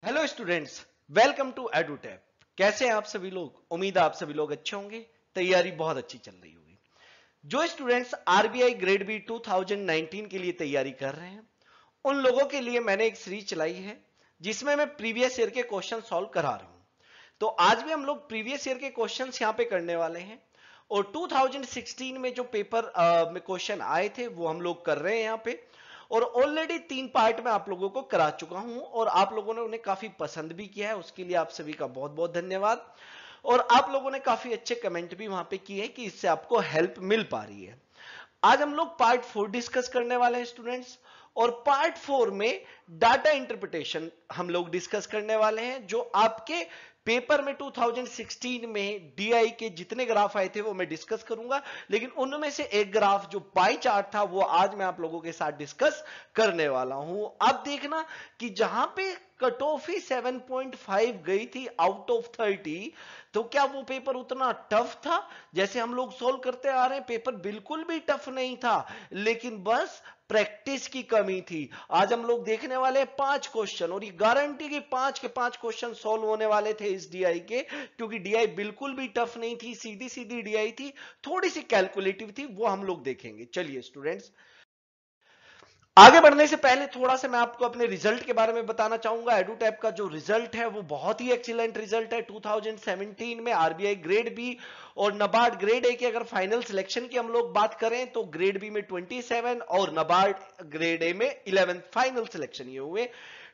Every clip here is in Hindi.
Hello students, welcome to Edutap. कैसे हैं आप सभी लोग? उम्मीद है आप सभी लोग अच्छे होंगे। तैयारी बहुत अच्छी चल रही होगी। जो स्टूडेंट्स आरबीआई ग्रेड बी 2019 के लिए तैयारी कर रहे हैं, उन लोगों के लिए मैंने एक सीरीज चलाई है जिसमें मैं प्रीवियस ईयर के क्वेश्चन सॉल्व करा रहा हूं। तो आज भी हम लोग प्रीवियस ईयर के क्वेश्चंस यहां पे करने वाले हैं और 2016 में जो पेपर में क्वेश्चन आए थे वो हम लोग कर रहे हैं यहां पे। और ऑलरेडी 3 पार्ट में आप लोगों को करा चुका हूं और आप लोगों ने उन्हें काफी पसंद भी किया है, उसके लिए आप सभी का बहुत बहुत धन्यवाद। और आप लोगों ने काफी अच्छे कमेंट भी वहां पे किए हैं कि इससे आपको हेल्प मिल पा रही है। आज हम लोग पार्ट 4 डिस्कस करने वाले हैं स्टूडेंट्स। और पार्ट 4 में डाटा इंटरप्रिटेशन हम लोग डिस्कस करने वाले हैं, जो आपके पेपर में 2016 में डीआई के जितने ग्राफ आए थे वो मैं डिस्कस करूंगा, लेकिन उनमें से एक ग्राफ जो पाई चार्ट था वो आज मैं आप लोगों के साथ डिस्कस करने वाला हूं। अब देखना कि जहां पे कट ऑफ ही 7.5 गई थी आउट ऑफ 30, तो क्या वो पेपर उतना टफ था? जैसे हम लोग सोल्व करते आ रहे हैं, पेपर बिल्कुल भी टफ नहीं था, लेकिन बस प्रैक्टिस की कमी थी। आज हम लोग देखने वाले हैं 5 क्वेश्चन और ये गारंटी की 5 के 5 क्वेश्चन सॉल्व होने वाले थे इस डीआई के, क्योंकि डीआई बिल्कुल भी टफ नहीं थी, सीधी सीधी डीआई थी, थोड़ी सी कैलकुलेटिव थी, वो हम लोग देखेंगे। चलिए स्टूडेंट्स, आगे बढ़ने से पहले थोड़ा सा मैं आपको अपने रिजल्ट के बारे में बताना चाहूंगा। एडुटैप का जो रिजल्ट है वो बहुत ही एक्सीलेंट रिजल्ट है। 2017 में आरबीआई ग्रेड बी और नबार्ड ग्रेड ए की अगर फाइनल सिलेक्शन की हम लोग बात करें तो ग्रेड बी में 27 और नबार्ड ग्रेड ए में 11 फाइनल सिलेक्शन ये हुए।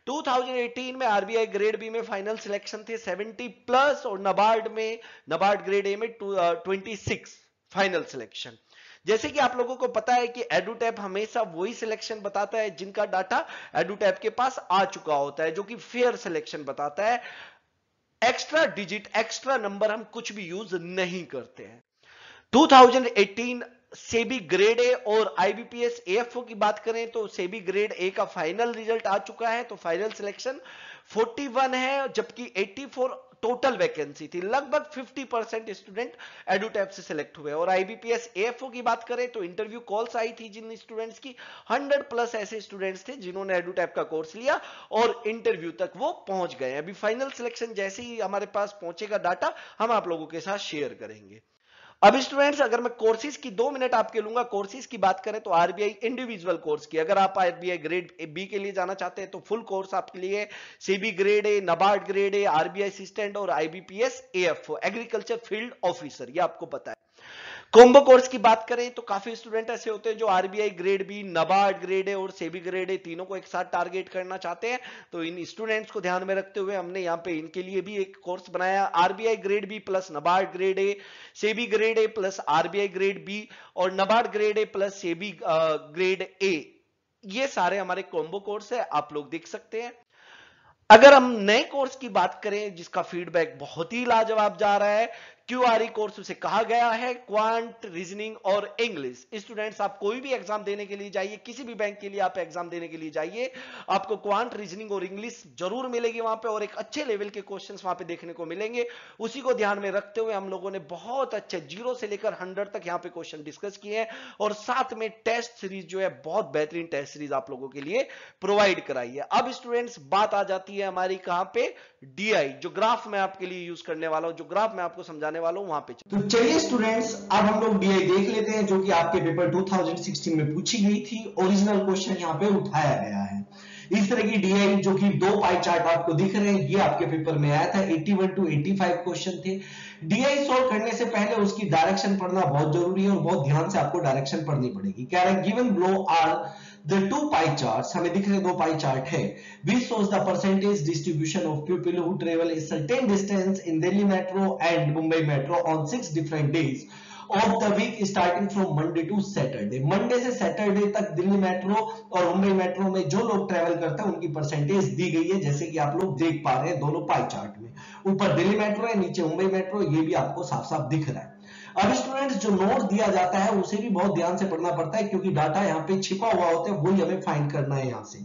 2018 में आरबीआई ग्रेड बी में फाइनल सिलेक्शन थे 70 प्लस और नबार्ड ग्रेड ए में 26 फाइनल सिलेक्शन। जैसे कि आप लोगों को पता है कि एडुटैप हमेशा वही सिलेक्शन बताता है जिनका डाटा एडुटैप के पास आ चुका होता है, जो कि फेयर सिलेक्शन बताता है। एक्स्ट्रा डिजिट, एक्स्ट्रा नंबर हम कुछ भी यूज नहीं करते हैं। 2018 सेबी ग्रेड ए और आईबीपीएस एएफओ की बात करें तो सेबी ग्रेड ए का फाइनल रिजल्ट आ चुका है, तो फाइनल सिलेक्शन 41 है, जबकि 84 टोटल वैकेंसी थी। लगभग 50% स्टूडेंट एडुटैप से सिलेक्ट हुए। और आईबीपीएस एएफओ की बात करें तो इंटरव्यू कॉल्स आई थी जिन स्टूडेंट्स की, 100 प्लस ऐसे स्टूडेंट्स थे जिन्होंने एडुटैप का कोर्स लिया और इंटरव्यू तक वो पहुंच गए। अभी फाइनल सिलेक्शन जैसे ही हमारे पास पहुंचेगा डाटा, हम आप लोगों के साथ शेयर करेंगे। अब स्टूडेंट्स, अगर मैं कोर्सेज की 2 मिनट आपके लूंगा, कोर्सेज की बात करें तो आरबीआई इंडिविजुअल कोर्स की, अगर आप आरबीआई ग्रेड बी के लिए जाना चाहते हैं तो फुल कोर्स आपके लिए SEBI grade A, NABARD grade A, RBI assistant और IBPS AFO agriculture field officer, ये आपको पता है। कॉम्बो कोर्स की बात करें तो काफी स्टूडेंट ऐसे होते हैं जो RBI grade B, NABARD grade A और सेबी ग्रेड ए तीनों को एक साथ टारगेट करना चाहते हैं। तो इन स्टूडेंट्स को ध्यान में रखते हुए हमने यहाँ पे इनके लिए भी एक कोर्स बनाया, RBI grade B plus NABARD grade A, SEBI grade A plus RBI grade B और NABARD grade A plus SEBI grade A. ये सारे हमारे कॉम्बो कोर्स है, आप लोग देख सकते हैं। अगर हम नए कोर्स की बात करें जिसका फीडबैक बहुत ही लाजवाब जा रहा है, क्यूआरई कोर्स उसे कहा गया है, क्वांट, रीजनिंग और इंग्लिश। स्टूडेंट्स, आप कोई भी एग्जाम देने के लिए जाइए, किसी भी बैंक के लिए आप एग्जाम देने के लिए जाइए, आपको क्वांट, रीजनिंग और इंग्लिश जरूर मिलेगी वहां पे, और एक अच्छे लेवल के क्वेश्चंस वहां पे देखने को मिलेंगे। उसी को ध्यान में रखते हुए हम लोगों ने बहुत अच्छे 0 से लेकर 100 तक यहाँ पे क्वेश्चन डिस्कस किए हैं, और साथ में टेस्ट सीरीज जो है, बहुत बेहतरीन टेस्ट सीरीज आप लोगों के लिए प्रोवाइड कराई है। अब स्टूडेंट्स, बात आ जाती है हमारी कहां पे, डीआई, जो ग्राफ मैं आपके लिए यूज करने वाला हूं, जो ग्राफ मैं आपको समझाने वाला हूं वहां पे। तो चलिए स्टूडेंट्स, अब हम लोग डीआई देख लेते हैं, जो कि आपके पेपर 2016 में पूछी गई थी। ओरिजिनल क्वेश्चन यहाँ पे उठाया गया है। इस तरह की डीआई, जो कि 2 पाई चार्ट आपको दिख रहे हैं, ये आपके पेपर में आया था। 81 to 85 क्वेश्चन थे। डीआई सॉल्व करने से पहले उसकी डायरेक्शन पढ़ना बहुत जरूरी है और बहुत ध्यान से आपको डायरेक्शन पढ़नी पड़ेगी। कह रहा है given below are the 2 pie charts, हमें दिख रहे 2 pie chart है, which shows the percentage distribution of people who travel a certain distance in Delhi Metro and Mumbai Metro on 6 different days of the week starting from Monday to Saturday। Monday से सैटरडे तक दिल्ली मेट्रो और मुंबई मेट्रो में जो लोग ट्रेवल करते हैं उनकी परसेंटेज दी गई है, जैसे कि आप लोग देख पा रहे हैं दोनों पाई चार्ट में। ऊपर दिल्ली मेट्रो है, नीचे मुंबई मेट्रो, ये भी आपको साफ साफ दिख रहा है। अब स्टूडेंट्स, जो नोट दिया जाता है उसे भी बहुत ध्यान से पढ़ना पड़ता है, क्योंकि डाटा यहाँ पे छिपा हुआ होता है, वही हमें फाइंड करना है। यहाँ से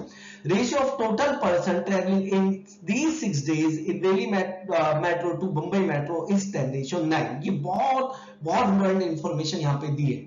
ratio of total person travelling in these 6 days in Delhi metro to Mumbai metro is 10:9। ये बहुत इंपॉर्टेंट इंफॉर्मेशन यहाँ पे दी है।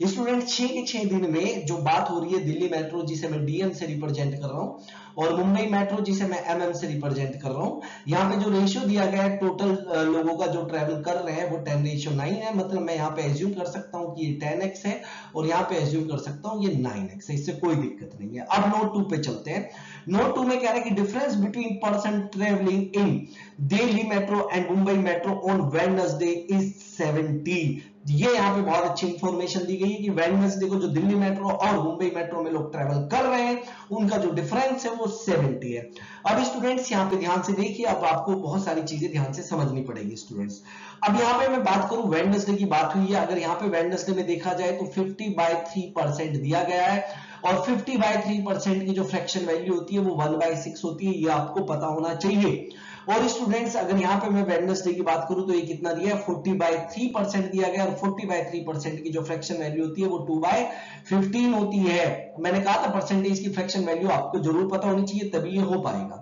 स्टूडेंट 6 के 6 दिन में जो बात हो रही है दिल्ली मेट्रो जिसे मैं डीएम से रिप्रेजेंट कर रहा हूं और मुंबई मेट्रो जिसे मैं एमएम से रिप्रेजेंट कर रहा हूं, यहाँ पे जो रेशियो दिया गया है टोटल लोगों का जो ट्रेवल कर रहे हैं वो 10:9 है। मतलब मैं यहाँ पे एज्यूम कर सकता हूँ कि ये 10x है और यहाँ पे एज्यूम कर सकता हूँ ये 9x है, इससे कोई दिक्कत नहीं है। अब नोट 2 पे चलते हैं। नोट 2 में कह रहा है कि difference between person travelling in Delhi metro and Mumbai metro on Wednesday is 70। ये यहाँ पे बहुत अच्छी इंफॉर्मेशन दी गई है कि वेडनेसडे को जो दिल्ली मेट्रो और मुंबई मेट्रो में लोग ट्रेवल कर रहे हैं उनका जो डिफरेंस है वो 70 है। अब स्टूडेंट्स यहाँ पे ध्यान से देखिए, अब आपको बहुत सारी चीजें ध्यान से समझनी पड़ेगी स्टूडेंट्स। अब यहाँ पे मैं बात करूं वेडनेसडे की बात हुई है, अगर यहाँ पे वेडनेसडे में देखा जाए तो 50/3% दिया गया है और 50/3% की जो फ्रैक्शन वैल्यू होती है वो 1/6 होती है, ये आपको पता होना चाहिए। और स्टूडेंट्स अगर यहाँ पे मैं वेडनेसडे की बात करूं तो ये कितना दिया है 40/3% दिया गया और 40/3% की जो फ्रैक्शन वैल्यू होती है वो 2/15 होती है। मैंने कहा था परसेंटेज की फ्रैक्शन वैल्यू आपको जरूर पता होनी चाहिए तभी ये हो पाएगा।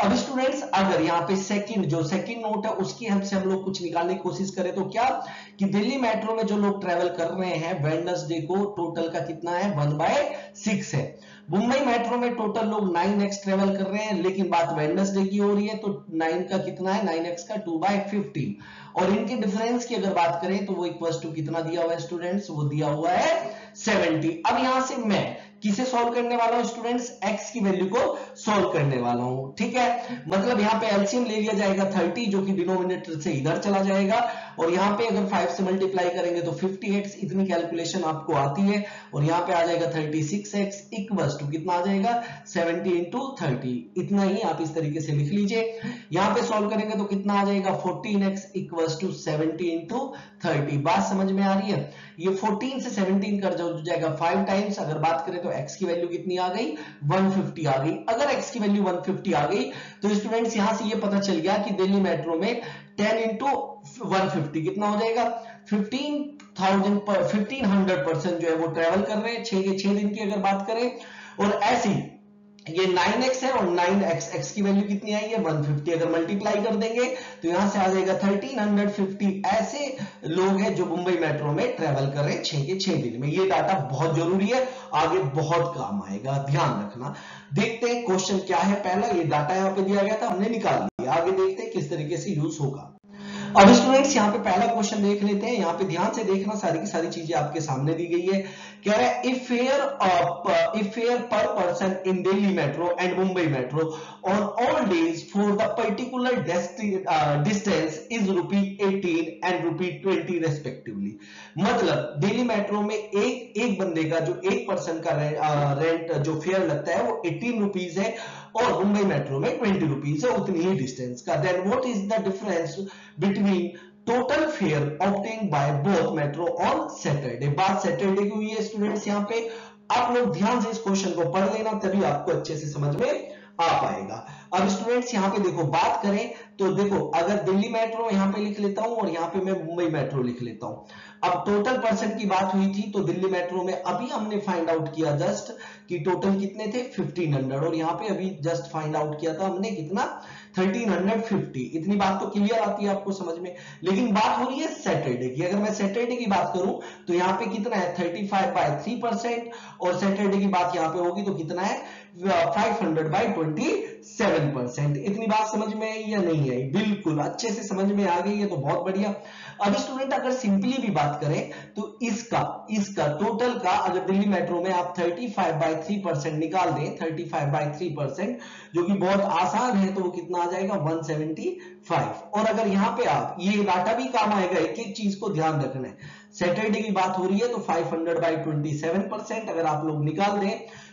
अब स्टूडेंट्स अगर यहाँ पे सेकंड नोट है उसकी हेल्प से हम लोग कुछ निकालने की कोशिश करें तो क्या कि दिल्ली मेट्रो में जो लोग ट्रेवल कर रहे हैं वेडनेसडे को टोटल का कितना है 1/6 है। मुंबई मेट्रो में टोटल लोग 9x ट्रेवल कर रहे हैं लेकिन बात वेडनेसडे की हो रही है तो 9 का कितना है 9x का 2/15 और इनके डिफरेंस की अगर बात करें तो वो इक्वल टू कितना दिया हुआ है स्टूडेंट्स, वो दिया हुआ है 70। अब यहां से मैं किसे सॉल्व करने वाला हूं स्टूडेंट्स, x की वैल्यू को सॉल्व करने वाला हूं, ठीक है। मतलब यहां पे एलसीएम ले लिया जाएगा 30 जो कि डिनोमिनेटर से इधर चला जाएगा और यहां पे अगर 5 से मल्टीप्लाई करेंगे तो 50x, इतनी कैलकुलेशन आपको आती है और यहां पे आ जाएगा 36x इक्वल्स टू कितना आ जाएगा 70 इंटू 30, इतना ही आप इस तरीके से लिख लीजिए। यहां पे सॉल्व करेंगे तो कितना आ जाएगा 14x इक्वल्स टू 70 इंटू 30। बात समझ में आ रही है, ये 14 से 17 कर जाएगा 5 टाइम्स। अगर बात करें तो x की वैल्यू कितनी आ गई 150 आ गई। अगर x की वैल्यू 150 आ गई तो स्टूडेंट्स यहां से ये पता चल गया कि दिल्ली मेट्रो में 10 इंटू 150 कितना हो जाएगा 1500% जो है वो ट्रेवल कर रहे हैं 6 के 6 दिन की अगर बात करें। और ऐसी ये 9x है और 9x की वैल्यू कितनी आई है 150, अगर मल्टीप्लाई कर देंगे तो यहां से आ जाएगा 1350 ऐसे लोग हैं जो मुंबई मेट्रो में ट्रेवल कर रहे हैं 6 के 6 दिन में। ये डाटा बहुत जरूरी है, आगे बहुत काम आएगा, ध्यान रखना। देखते हैं क्वेश्चन क्या है पहला, ये डाटा यहां पे दिया गया था हमने निकाल लिया, आगे देखते हैं किस तरीके से यूज होगा। अब स्टूडेंट्स यहाँ पे पहला क्वेश्चन देख लेते हैं, यहाँ पे ध्यान से देखना, सारी की सारी चीजें आपके सामने दी गई है। कह रहा है इफ फेयर पर person in Delhi metro and Mumbai metro on all days for the particular distance is ₹18 and ₹20 respectively. मतलब दिल्ली मेट्रो में एक बंदे का जो एक पर्सन का रेंट जो फेयर लगता है वो 18 रुपीज है और मुंबई मेट्रो में 20 रुपीज है उतनी ही डिस्टेंस का। Then what is the difference between total fare obtain by both metro on Saturday. बात सैटरडे की हुई है स्टूडेंट्स, यहाँ पे आप लोग ध्यान से इस क्वेश्चन को पढ़ लेना तभी आपको अच्छे से समझ में आ पाएगा। अब स्टूडेंट्स यहाँ पे देखो बात करें तो देखो अगर दिल्ली मेट्रो यहाँ पे लिख लेता हूं और यहाँ पे मैं मुंबई मेट्रो लिख लेता हूं। अब टोटल पर्सन की बात हुई थी तो दिल्ली मेट्रो में अभी हमने फाइंड आउट किया जस्ट कि टोटल कितने थे 1500 और यहाँ पे अभी जस्ट फाइंड आउट किया था हमने कितना 1350। इतनी बात तो क्लियर आती है आपको समझ में, लेकिन बात हो रही है सैटरडे की। अगर मैं सैटरडे की बात करूं तो यहाँ पे कितना है 35/3% और सैटरडे की बात यहाँ पे होगी तो कितना है 500/27%। इतनी बात समझ में आई या नहीं आई? बिल्कुल अच्छे से समझ में आ गई है तो बहुत बढ़िया। अब स्टूडेंट अगर सिंपली भी बात करें तो इसका टोटल का अगर दिल्ली मेट्रो में आप 35/3% निकाल दें 35/3% जो कि बहुत आसान है तो वो कितना आ जाएगा 175। और अगर यहां पे आप ये डाटा भी काम आएगा, एक एक चीज को ध्यान रखना है। सैटरडे की बात हो रही है तो 500/27% अगर आप लोग निकाल दें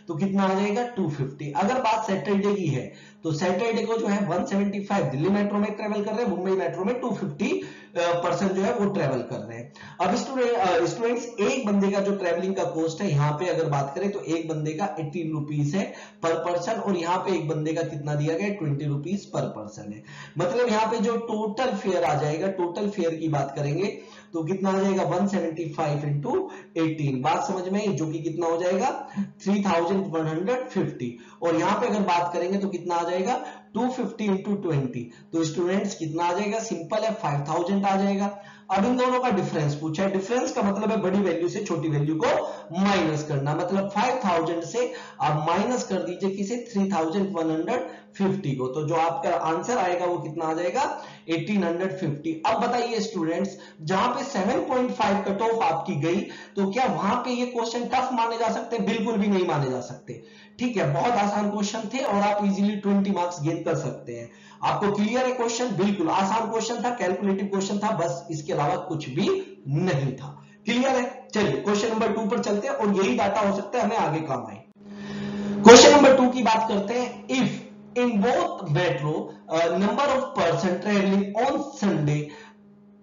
तो कितना आ जाएगा 250। अगर बात सैटरडे की है तो सैटरडे को जो है 175 दिल्ली मेट्रो में ट्रेवल कर रहे हैं, मुंबई मेट्रो में 250% जो है वो ट्रेवल कर रहे हैं। अब स्टूडेंट्स एक बंदे का जो ट्रेवलिंग का कॉस्ट है यहाँ पे अगर बात करें तो एक बंदे का 18 रुपीज है पर पर्सन और यहाँ पे एक बंदे का कितना दिया गया 20 रुपीज पर पर्सन है। मतलब यहाँ पे जो टोटल फेयर आ जाएगा, टोटल फेयर की बात करेंगे तो कितना आ जाएगा 175 इंटू 18। बात समझ में आई, जो कि कितना हो जाएगा 3150। और यहां पे अगर बात करेंगे तो कितना आ जाएगा 250 इंटू 20, तो स्टूडेंट्स कितना आ जाएगा? सिंपल है, 5000 आ जाएगा। अब इन दोनों का डिफरेंस पूछा है। डिफरेंस का मतलब है बड़ी वैल्यू से छोटी वैल्यू को माइनस करना, मतलब 5000 से आप माइनस कर दीजिए किसे? 3150 को, तो जो आपका आंसर आएगा वो कितना आ जाएगा? 1850। अब बताइए स्टूडेंट्स, जहां पे 7.5 कट ऑफ आपकी गई, तो क्या वहां पे ये क्वेश्चन टफ माने जा सकते? बिल्कुल भी नहीं माने जा सकते। ठीक है, बहुत आसान क्वेश्चन थे और आप इजीली 20 मार्क्स गेन कर सकते हैं। आपको क्लियर है क्वेश्चन? बिल्कुल आसान क्वेश्चन था, कैलकुलेटिव क्वेश्चन था, बस इसके अलावा कुछ भी नहीं था। क्लियर है? चलिए क्वेश्चन नंबर 2 पर चलते हैं और यही डाटा हो सकता है हमें आगे काम आए। क्वेश्चन नंबर 2 की बात करते हैं। If in both metro number of person travelling on Sunday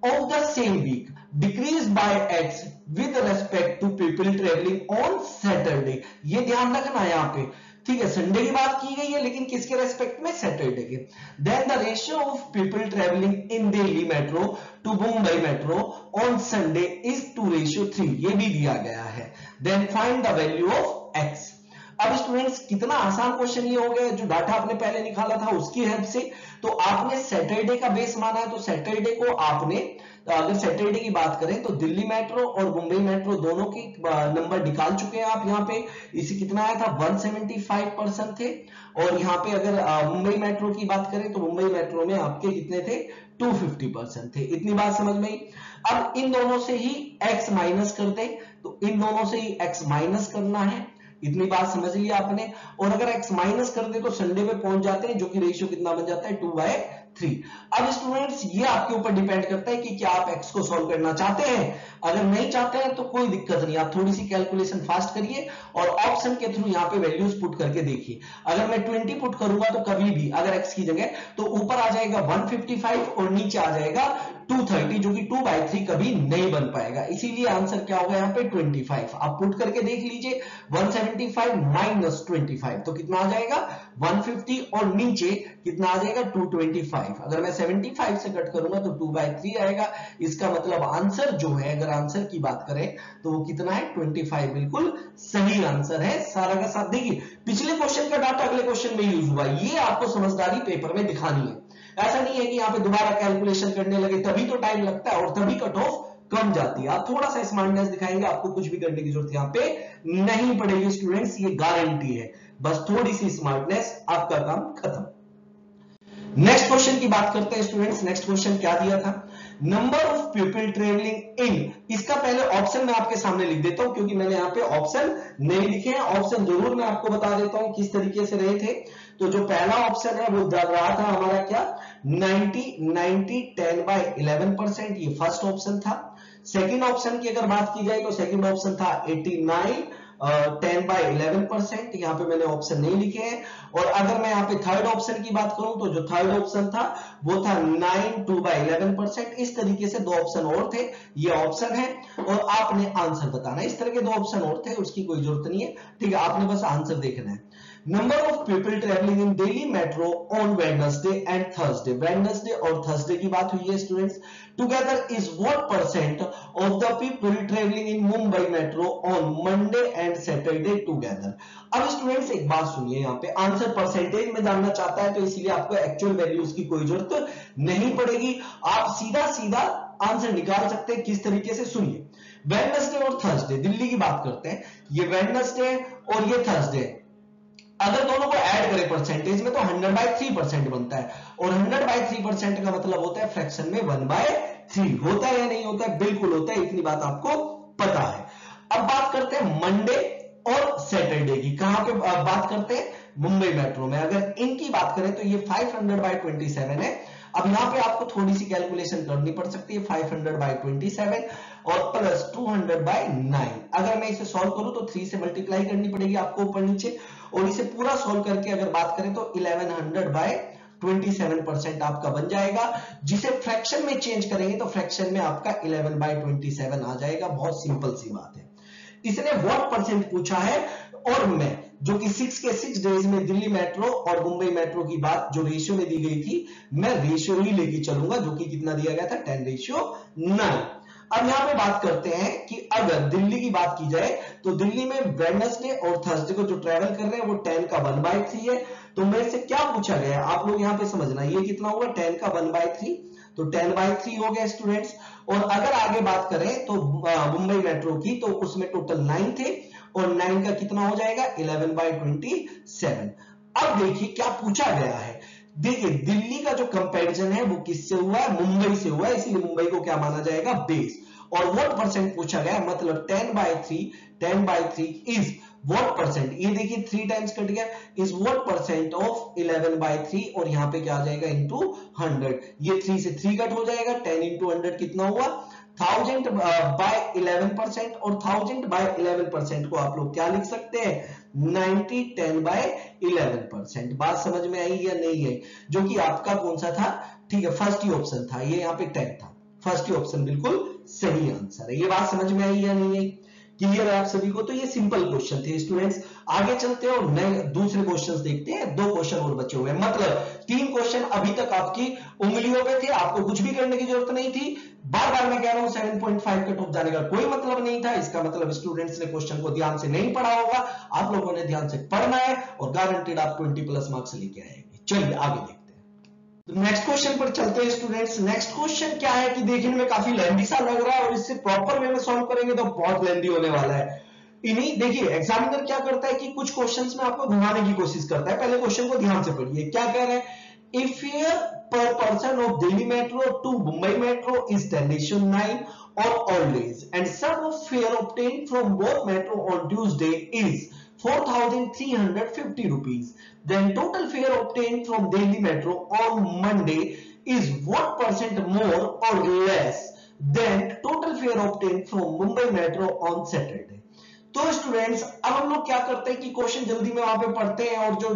of the same week decreased by x with respect to people traveling on Saturday। ये ध्यान रखना है यहाँ पे, ठीक है? संडे की बात की गई है लेकिन किसके रेस्पेक्ट में? सैटरडे के। Then the ratio of people travelling in Delhi metro to Mumbai metro on Sunday is 2:3, ये भी दिया गया है। Then find the value of x। अब स्टूडेंट्स कितना आसान क्वेश्चन ये हो गया, जो डाटा आपने पहले निकाला था उसकी हेल्प से। तो आपने सैटरडे का बेस माना है, तो सैटरडे को आपने, अगर सैटरडे की बात करें तो दिल्ली मेट्रो और मुंबई मेट्रो दोनों की नंबर निकाल चुके हैं आप यहाँ पे। इसे कितना आया था? 175% थे। और यहाँ पे अगर मुंबई मेट्रो की बात करें तो मुंबई मेट्रो में आपके कितने थे? 250% थे। इतनी बात समझ में आई? अब इन दोनों से ही x माइनस कर दे, तो इन दोनों से ही x माइनस करना है। इतनी बात समझ लिया आपने? और अगर x माइनस कर दे तो संडे पे पहुंच जाते हैं, जो कि रेशियो कितना बन जाता है? 2/3। अब स्टूडेंट्स ये आपके ऊपर डिपेंड करता है कि क्या आप x को सॉल्व करना चाहते हैं। अगर नहीं चाहते हैं तो कोई दिक्कत नहीं, आप थोड़ी सी कैलकुलेशन फास्ट करिए और ऑप्शन के थ्रू यहाँ पे वैल्यूज पुट करके देखिए। अगर मैं 20 पुट करूंगा तो कभी भी अगर x की जगह, तो ऊपर आ जाएगा 155 और नीचे आ जाएगा 230, जो कि 2/3 कभी नहीं बन पाएगा। इसीलिए आंसर क्या होगा यहाँ पे? 25। आप पुट करके देख लीजिए, 175 माइनस 25 तो कितना आ जाएगा? 150 और नीचे कितना आ जाएगा? 225। अगर मैं 75 से कट करूंगा तो 2/3 आएगा। इसका मतलब आंसर जो है, अगर आंसर की बात करें तो वो कितना है? 25। बिल्कुल सही आंसर है सारा का साथ। देखिए पिछले क्वेश्चन का डाटा अगले क्वेश्चन में यूज हुआ, ये आपको समझदारी पेपर में दिखानी है। ऐसा नहीं है कि यहाँ पे दोबारा कैलकुलेशन करने लगे, तभी तो टाइम लगता है और तभी कट ऑफ कम जाती है। आप थोड़ा सा स्मार्टनेस दिखाएंगे, आपको कुछ भी करने की जरूरत यहाँ पे नहीं पड़ेगी स्टूडेंट्स, ये गारंटी है। बस थोड़ी सी स्मार्टनेस, आपका काम खत्म। नेक्स्ट क्वेश्चन की बात करते हैं स्टूडेंट्स। नेक्स्ट क्वेश्चन क्या दिया था? नंबर ऑफ पीपल ट्रेवलिंग इन, इसका पहले ऑप्शन मैं आपके सामने लिख देता हूं क्योंकि मैंने यहाँ पे ऑप्शन नहीं लिखे हैं। ऑप्शन जरूर मैं आपको बता देता हूं किस तरीके से रहे थे। तो जो पहला ऑप्शन है वो रहा था हमारा क्या? 90 90 10/11%, ये फर्स्ट ऑप्शन था। सेकंड ऑप्शन की अगर बात की जाए तो सेकंड ऑप्शन था 89 10/11%, यहाँ पे मैंने ऑप्शन नहीं लिखे हैं। और अगर मैं यहाँ पे थर्ड ऑप्शन की बात करूं तो जो थर्ड ऑप्शन था वो था 9 2/11%। इस तरीके से दो ऑप्शन और थे, ये ऑप्शन है और आपने आंसर बताना। इस तरह के दो ऑप्शन और थे, उसकी कोई जरूरत नहीं है, ठीक है? आपने बस आंसर देखना है। Number of people travelling in Delhi metro on Wednesday and Thursday, Wednesday और थर्सडे की बात हुई है students. Together is what percent of the people travelling in Mumbai metro on Monday and Saturday together. अब स्टूडेंट्स एक बात सुनिए, यहाँ पे आंसर परसेंटेज में जानना चाहता है तो इसीलिए आपको एक्चुअल वैल्यूज की कोई जरूरत नहीं पड़ेगी, आप सीधा सीधा आंसर निकाल सकते हैं। किस तरीके से? सुनिए, वेडनेसडे और थर्सडे, दिल्ली की बात करते हैं, ये वेडनेसडे और ये थर्सडे, अगर दोनों को ऐड करें परसेंटेज में तो 100/3% बनता है। और 100/3% का मतलब होता है फ्रैक्शन में 1/3। होता है या नहीं होता है? बिल्कुल होता है, इतनी बात आपको पता है। अब बात करते हैं मंडे और सैटरडे की। कहां पे बात करते हैं? मुंबई मेट्रो में। अगर इनकी बात करें तो ये 500/27 है। अब यहां पे आपको थोड़ी सी कैलकुलेशन करनी पड़ सकती है। 500/27 और प्लस 200/9। अगर मैं इसे सॉल्व करूं तो 3 से मल्टीप्लाई करनी पड़ेगी आपको ऊपर नीचे, और इसे पूरा सॉल्व करके अगर बात करें तो 1100/27% आपका बन जाएगा। जिसे फ्रैक्शन में चेंज करेंगे तो फ्रैक्शन में आपका 11/27 आ जाएगा। बहुत सिंपल सी बात है। इसने व्हाट परसेंट पूछा है और मैं जो कि 6 के 6 डेज में दिल्ली मेट्रो और मुंबई मेट्रो की बात जो रेशियो में दी गई थी, मैं रेशियो ही लेके चलूंगा, जो कि कितना दिया गया था? 10:9। अब यहां पे बात करते हैं कि अगर दिल्ली की बात की जाए तो दिल्ली में वेडनेसडे और थर्सडे को जो ट्रेवल कर रहे हैं वो 10 का 1/3 है। तो मेरे से क्या पूछा गया आप लोग यहां पे समझना, ये कितना होगा 10 का 1/3, तो 10/3 हो गया स्टूडेंट्स। और अगर आगे बात करें तो मुंबई मेट्रो की, तो उसमें टोटल 9 थे और 9 का कितना हो जाएगा 11/27। अब देखिए क्या पूछा गया है, देखिए दिल्ली का जो कंपैरिजन है वो किससे हुआ है, मुंबई से हुआ है, इसलिए मुंबई को क्या माना जाएगा बेस। और व्हाट परसेंट पूछा गया, मतलब 10/3 इज व्हाट परसेंट, ये देखिए 3 टाइम्स कट गया, इज व्हाट परसेंट ऑफ 11/3, और यहां पे क्या आ जाएगा इंटू 100, ये 3 से 3 कट हो जाएगा, 10 इंटू 100 कितना हुआ 1000 बाय 11%, और 1000 बाय 11% को आप लोग क्या लिख सकते हैं 90 10/11%। बात समझ में आई या नहीं है, जो कि आपका कौन सा था, ठीक है फर्स्ट ही ऑप्शन था, ये यहाँ पे 10 था, फर्स्ट ही ऑप्शन बिल्कुल सही आंसर है। ये बात समझ में आई या नहीं है, क्लियर है आप सभी को। तो ये सिंपल क्वेश्चन थे स्टूडेंट्स। आगे चलते हैं और नए दूसरे क्वेश्चंस देखते हैं, 2 क्वेश्चन और बचे हुए हैं, मतलब 3 क्वेश्चन अभी तक आपकी उंगलियों पे थे, आपको कुछ भी करने की जरूरत नहीं थी। बार बार मैं कह रहा हूं 7.5 कट ऑफ जाने का कोई मतलब नहीं था, इसका मतलब स्टूडेंट्स ने क्वेश्चन को ध्यान से नहीं पढ़ा होगा, आप लोगों ने ध्यान से पढ़ना है और गारंटेड आप 20+ मार्क्स लेके आएंगे। चलिए आगे देखते हैं। नेक्स्ट क्वेश्चन पर चलते हैं स्टूडेंट्स। नेक्स्ट क्वेश्चन क्या है कि देखने में काफी लेंथी सा लग रहा है और इससे प्रॉपर वे में सॉल्व करेंगे तो बहुत लेंथी होने वाला है। इन्हीं देखिए एग्जामिनर क्या करता है कि कुछ क्वेश्चंस में आपको घुमाने की कोशिश करता है। पहले क्वेश्चन को ध्यान से पढ़िए, क्या कह रहे हैं, if fare per person of Delhi Metro to Mumbai Metro is 10:9 or always, and sum of fare obtained from both metro on Tuesday is 4,350 rupees, then total fare obtained from Delhi Metro on Monday is what percent more or less than total fare obtained from Mumbai Metro on Saturday। तो स्टूडेंट्स अब हम लोग क्या करते हैं कि क्वेश्चन जल्दी में वहां पे पढ़ते हैं और जो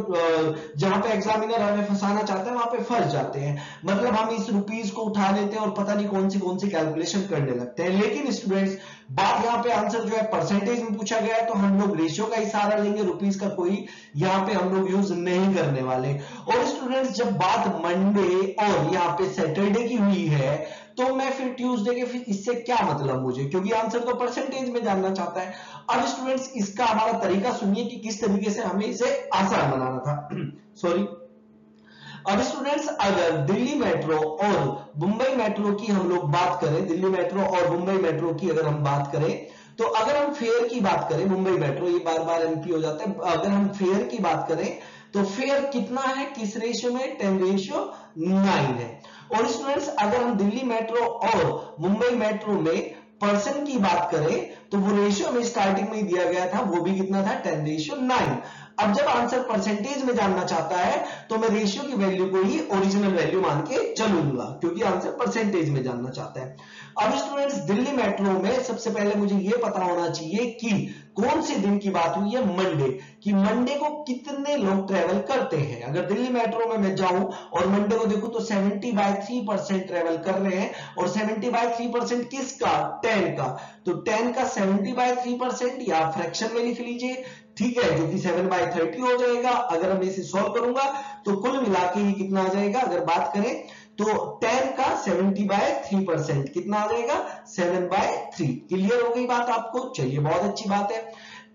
जहां पे एग्जामिनर हमें फंसाना चाहते हैं वहां पे फंस जाते हैं, मतलब हम इस रुपीस को उठा लेते हैं और पता नहीं कौन सी कैलकुलेशन करने लगते हैं। लेकिन स्टूडेंट्स बात यहाँ पे आंसर जो है परसेंटेज में पूछा गया है, तो हम लोग रेशियो का ही सहारा लेंगे, रुपीस का कोई यहाँ पे हम लोग यूज नहीं करने वाले। और स्टूडेंट्स जब बात मंडे और यहाँ पे सैटरडे की हुई है तो मैं फिर ट्यूसडे के फिर इससे क्या मतलब मुझे, क्योंकि आंसर तो परसेंटेज में जानना चाहता है। अब स्टूडेंट्स इसका हमारा तरीका सुनिए कि किस तरीके से हमें इसे आसान बनाना था सॉरी। अब स्टूडेंट्स अगर दिल्ली मेट्रो और मुंबई मेट्रो की हम लोग बात करें, दिल्ली मेट्रो और मुंबई मेट्रो की अगर हम बात करें, तो अगर हम फेयर की बात करें, मुंबई मेट्रो ये बार बार एमपी हो जाता है, अगर हम फेयर की बात करें तो फेयर कितना है, किस रेशियो में 10:9 है। और स्टूडेंट्स अगर हम दिल्ली मेट्रो और मुंबई मेट्रो में पर्सन की बात करें तो वो रेशियो में स्टार्टिंग में ही दिया गया था, वो भी कितना था 10:9। अब जब आंसर परसेंटेज में जानना चाहता है तो मैं रेशियो की वैल्यू को ही ओरिजिनल वैल्यू मान के चलूंगा, क्योंकि आंसर परसेंटेज में जानना चाहता है। अब स्टूडेंट्स दिल्ली मेट्रो में सबसे पहले मुझे यह पता होना चाहिए कि कौन से दिन की बात हुई है, मंडे, कि मंडे को कितने लोग ट्रेवल करते हैं। अगर दिल्ली मेट्रो में मैं जाऊं और मंडे को देखूं तो 70/3% ट्रेवल कर रहे हैं, और 70/3% किसका, 10 का, तो 10 का 70/3% या फ्रैक्शन में लिख लीजिए, ठीक है, जो कि 7/30 हो जाएगा। अगर मैं इसे सॉल्व करूंगा तो कुल मिला के ही कितना आ जाएगा, अगर बात करें तो 10 का 70/3% कितना आ जाएगा 7/3। क्लियर हो गई बात आपको, चलिए बहुत अच्छी बात है।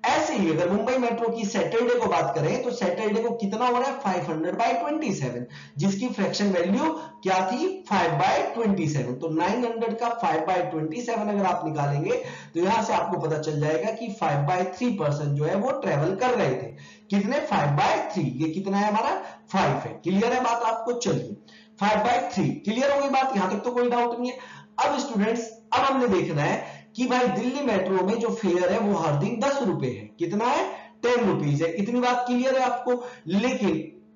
ऐसे ही अगर मुंबई मेट्रो की सैटरडे को बात करें तो सैटरडे को कितना हो रहा है 500/27, जिसकी फ्रैक्शन वैल्यू क्या थी 5/27, तो 900 का 5/27 अगर आप निकालेंगे तो यहां से आपको पता चल जाएगा कि 5/3% जो है वो ट्रेवल कर रहे थे। कितने 5/3, ये कितना है हमारा 5 है। क्लियर है बात आपको, चलिए 5/3 क्लियर हो गई बात, यहां तक तो कोई डाउट नहीं है। अब स्टूडेंट्स अब हमने देखना है कि भाई दिल्ली मेट्रो में जो फेयर है वो हर दिन 10 रुपए है, कितना है 10 रुपीज है, इतनी बात क्लियर है आपको। लेकिन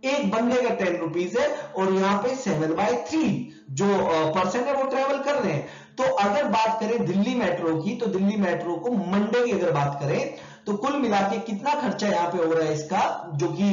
एक बंदे का 10 रुपीज है और यहां पे 7/3 जो पर्सन है वो ट्रेवल कर रहे हैं। तो अगर बात करें दिल्ली मेट्रो की, तो दिल्ली मेट्रो को मंडे की अगर बात करें तो कुल मिला के कितना खर्चा यहां पे हो रहा है इसका, जो कि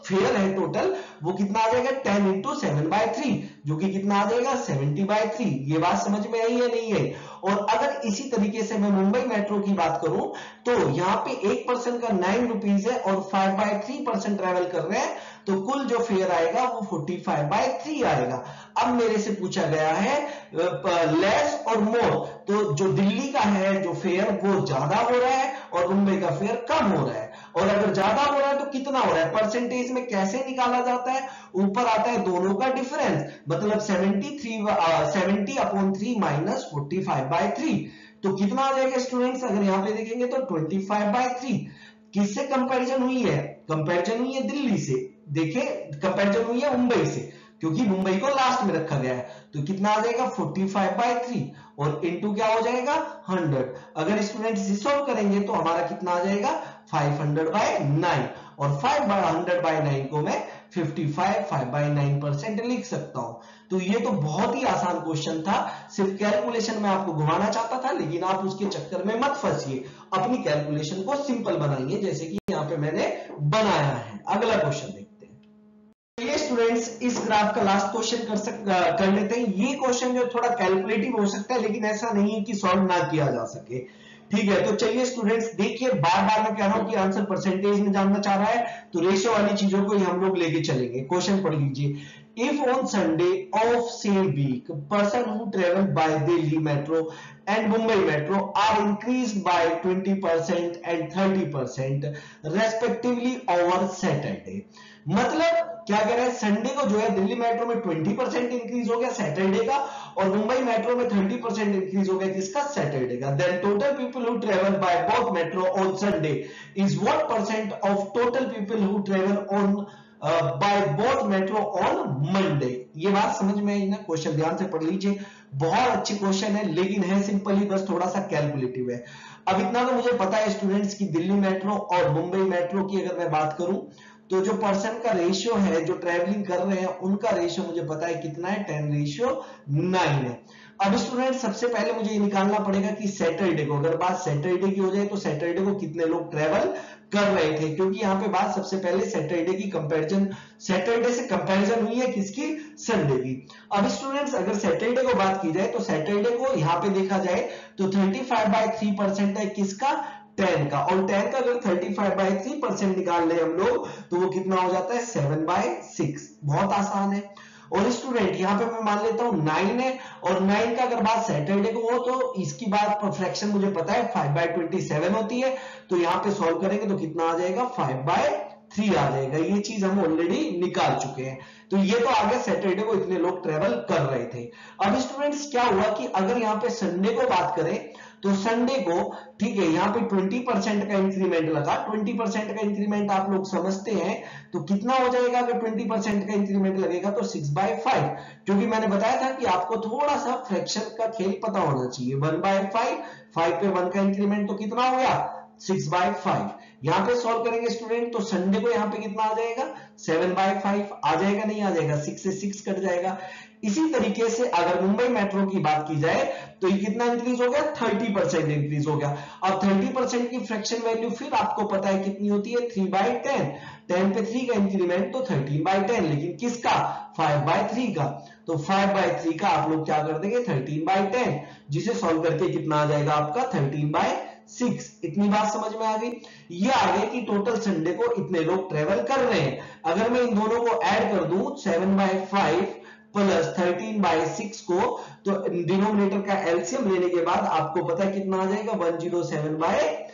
फेयर है टोटल, वो कितना आ जाएगा 10 इंटू 7/3, जो कि कितना आ जाएगा 70/3। ये बात समझ में आई है नहीं है। और अगर इसी तरीके से मैं मुंबई मेट्रो की बात करूं तो यहां पे एक पर्सन का 9 रुपीज है और 5/3% ट्रेवल कर रहे हैं, तो कुल जो फेयर आएगा वो 45/3 आएगा। अब मेरे से पूछा गया है लेस और मोर, तो जो दिल्ली का है जो फेयर वो ज्यादा हो रहा है और मुंबई का फेयर कम हो रहा है। और अगर ज्यादा हो रहा है तो कितना हो रहा है, परसेंटेज में कैसे निकाला जाता है, ऊपर आता है दोनों का डिफरेंस, मतलब 70/3 माइनस 45/3, तो कितना आ जाएगा स्टूडेंट्स, अगर यहां पे देखेंगे तो 25/3। किससे कंपैरिजन हुई है, कंपैरिजन हुई है दिल्ली से, देखें कंपैरिजन हुई है मुंबई से, क्योंकि मुंबई को लास्ट में रखा गया है, तो कितना आ जाएगा 45/3 और इनटू क्या हो जाएगा 100। अगर स्टूडेंट्स इसे सॉल्व करेंगे तो हमारा कितना आ जाएगा 500/9, और 500/9 को मैं 5/9% लिख सकता हूं। तो ये तो बहुत ही आसान क्वेश्चन था, सिर्फ कैलकुलेशन में आपको घुमाना चाहता था, लेकिन आप उसके चक्कर में मत फंसिए, अपनी कैलकुलेशन को सिंपल बनाइए जैसे कि यहां पे मैंने बनाया है। अगला क्वेश्चन देखते हैं। चलिए स्टूडेंट्स, इस ग्राफ का लास्ट क्वेश्चन कर लेते हैं। ये क्वेश्चन जो थोड़ा कैलकुलेटिव हो सकता है, लेकिन ऐसा नहीं है कि सॉल्व ना किया जा सके, ठीक है। तो चलिए स्टूडेंट्स देखिए, बार बार मैं कह रहा हूं कि आंसर परसेंटेज में जानना चाह रहा है, तो रेशियो वाली चीजों को ही हम लोग लेके चलेंगे। क्वेश्चन पढ़ लीजिए, if on Sunday off same weak person who travel bye Delhi metro and Mumbai Metro are increased by 20% and 30% respectively over Saturday। मतलब क्या कह रहे हैं, संडे को जो है दिल्ली मेट्रो में 20% इंक्रीज हो गया सैटरडे का, और मुंबई मेट्रो में 30% इंक्रीज हो गया किसका, सैटरडे का। Then total people who travel by both metro on Sunday is what percent of total people who travel on by both metro on Monday. ये बात समझ में आई ना, क्वेश्चन ध्यान से पढ़ लीजिए, बहुत अच्छी क्वेश्चन है, लेकिन है सिंपल ही, बस थोड़ा सा कैलकुलेटिव है। अब इतना तो मुझे पता है स्टूडेंट्स की दिल्ली मेट्रो और मुंबई मेट्रो की अगर मैं बात करूं तो जो पर्सन का रेशियो है, जो ट्रेवलिंग कर रहे हैं उनका रेशियो मुझे पता है कितना है, 10:9 है। अब स्टूडेंट सबसे पहले मुझे ये निकालना पड़ेगा कि सैटरडे को, अगर बात सैटरडे की हो जाए तो सैटरडे को कितने लोग ट्रेवल कर रहे थे, क्योंकि यहां पे बात सबसे पहले सैटरडे की कंपैरिजन, सैटरडे से कंपैरिजन हुई है किसकी, संडे की। अब स्टूडेंट्स अगर सैटरडे को बात की जाए तो सैटरडे को यहां पे देखा जाए तो 35/3% है किसका, 10 का, और 10 का अगर 35/3% निकाल ले हम लोग तो वो कितना हो जाता है 7/6। बहुत आसान है। और स्टूडेंट यहां पे मैं मान लेता हूं 9 है, और 9 का अगर बात सैटरडे को हो तो इसकी बात फ्रैक्शन मुझे पता है 5/27 होती है, तो यहां पे सॉल्व करेंगे तो कितना आ जाएगा 5/3 आ जाएगा। ये चीज हम ऑलरेडी निकाल चुके हैं, तो ये तो आगे सैटरडे को इतने लोग ट्रेवल कर रहे थे। अब स्टूडेंट्स क्या हुआ कि अगर यहां पे संडे को बात करें तो संडे को, ठीक है, यहां पे 20% का इंक्रीमेंट लगा, 20% का इंक्रीमेंट आप लोग समझते हैं, तो कितना हो जाएगा अगर 20% का इंक्रीमेंट लगेगा तो 6/5, क्योंकि मैंने बताया था कि आपको थोड़ा सा फ्रैक्शन का खेल पता होना चाहिए। 1/5, 5 पे 1 का इंक्रीमेंट तो कितना हो गया 6/5। यहां पे सॉल्व करेंगे स्टूडेंट तो संडे को यहां पे कितना आ जाएगा 7/5 आ जाएगा, नहीं आ जाएगा, 6 से 6 कट जाएगा। इसी तरीके से अगर मुंबई मेट्रो की बात की जाए तो ये कितना इंक्रीज हो गया 30% इंक्रीज हो गया। अब 30% की फ्रैक्शन वैल्यू फिर आपको पता है कितनी होती है 3/10, 10 पे 3 का इंक्रीमेंट तो 13/10, लेकिन किसका 5/3 का, तो 5/3 का आप लोग क्या कर देंगे 13/10, जिसे सॉल्व करके कितना आ जाएगा आपका 13/6। इतनी बात समझ में आ गई। ये आ गया कि टोटल संडे को इतने लोग ट्रेवल कर रहे हैं। अगर मैं इन दोनों को ऐड कर दूं 7/5 प्लस 13/6 को, तो डिनोमिनेटर का एलसीएम लेने के बाद आपको पता है कितना आ जाएगा 107/30।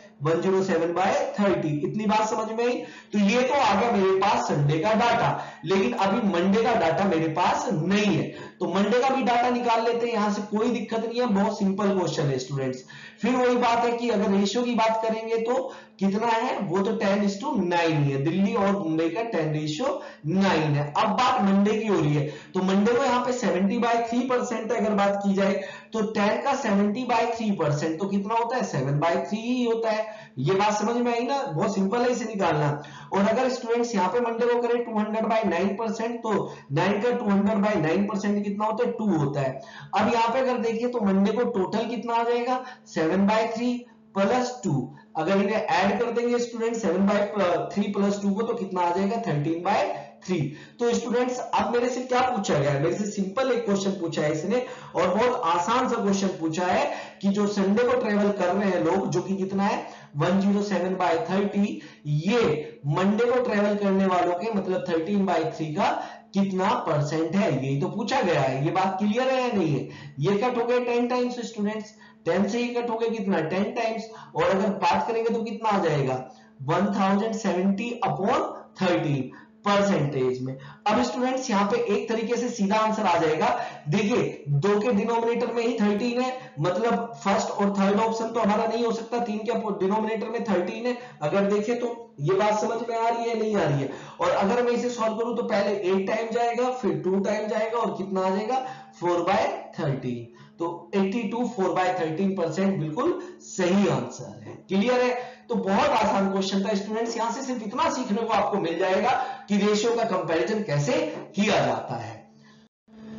इतनी बात समझ में आई। तो ये तो आ गया मेरे पास संडे का डाटा, लेकिन अभी मंडे का डाटा मेरे पास नहीं है, तो मंडे का भी डाटा निकाल लेते हैं, यहां से कोई दिक्कत नहीं है, बहुत सिंपल क्वेश्चन है स्टूडेंट्स। फिर वही बात है कि अगर रेशियो की बात करेंगे तो कितना है, वो तो 10:9 ही है, दिल्ली और मुंबई का 10:9 है। अब बात मंडे की हो रही है, तो मंडे को यहां पे 70/3% अगर बात की जाए तो 10 का 70/3% तो कितना होता है 7/3 ही होता है। ये बात समझ में आई ना, बहुत सिंपल है इसे निकालना। और अगर स्टूडेंट्स यहां पे मंडे को करें 200/9%, तो 9 का 200/9% कितना होता है 2 होता है। अब यहां पे अगर देखिए तो मंडे को टोटल कितना आ जाएगा 7/3 प्लस 2, अगर इन्हें ऐड कर देंगे स्टूडेंट 7/3 प्लस 2 को, तो कितना आ जाएगा 13/3। तो स्टूडेंट्स अब मेरे से क्या पूछा गया है, मेरे से सिंपल एक क्वेश्चन पूछा है इसने, और बहुत आसान सा क्वेश्चन पूछा है कि जो संडे को ट्रेवल कर रहे हैं लोग, जो कि कितना है 107/30, ये मंडे को ट्रेवल करने वालों के मतलब 13/3 का कितना परसेंट है, यही तो पूछा गया है। ये बात क्लियर है या नहीं है। ये कट हो गया 10 टाइम्स स्टूडेंट्स, 10 से ही कट हो गया कितना 10 टाइम्स, और अगर बात करेंगे तो कितना आ जाएगा 1070 अपॉन 13 परसेंटेज में। अब स्टूडेंट्स यहां पे एक तरीके से सीधा आंसर आ जाएगा। देखिए 2 के डिनोमिनेटर में ही 13 है, मतलब फर्स्ट और थर्ड ऑप्शन तो हमारा नहीं हो सकता, 3 के डिनोमिनेटर में 13 है। अगर देखें तो ये बात समझ में आ रही है नहीं आ रही है? और अगर मैं इसे सॉल्व करूं तो पहले 8 टाइम जाएगा, फिर 2 टाइम जाएगा और कितना आ जाएगा 4/13। तो 82 4/13% बिल्कुल सही आंसर है। क्लियर है? तो बहुत आसान क्वेश्चन था स्टूडेंट्स, यहां से सिर्फ इतना सीखने को आपको मिल जाएगा कि रेशियो का कंपैरिजन कैसे किया जाता है।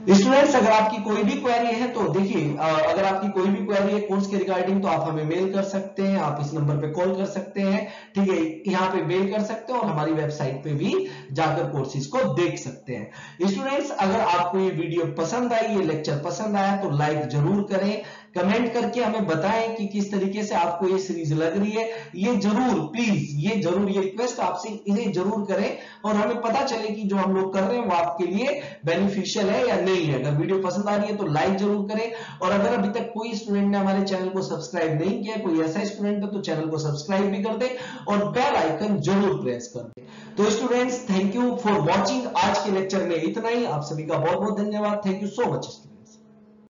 स्टूडेंट्स अगर आपकी कोई भी क्वेरी है तो देखिए, अगर आपकी कोई भी क्वेरी है कोर्स के रिगार्डिंग तो आप हमें मेल कर सकते हैं, आप इस नंबर पे कॉल कर सकते हैं, ठीक है, यहाँ पे मेल कर सकते हैं और हमारी वेबसाइट पे भी जाकर कोर्सेज को देख सकते हैं। स्टूडेंट्स अगर आपको ये वीडियो पसंद आई, ये लेक्चर पसंद आया तो लाइक जरूर करें, कमेंट करके हमें बताएं कि किस तरीके से आपको ये सीरीज लग रही है। ये जरूर प्लीज, ये जरूर, ये रिक्वेस्ट आपसे इन्हें जरूर करें और हमें पता चले कि जो हम लोग कर रहे हैं वो आपके लिए बेनिफिशियल है या नहीं है। अगर वीडियो पसंद आ रही है तो लाइक जरूर करें, और अगर अभी तक कोई स्टूडेंट ने हमारे चैनल को सब्सक्राइब नहीं किया, कोई ऐसा स्टूडेंट है तो चैनल को सब्सक्राइब भी कर दे और बेल आइकन जरूर प्रेस कर दे। तो students thank you for watching. आज के लेक्चर में इतना ही। आप सभी का बहुत बहुत धन्यवाद। Thank you so much.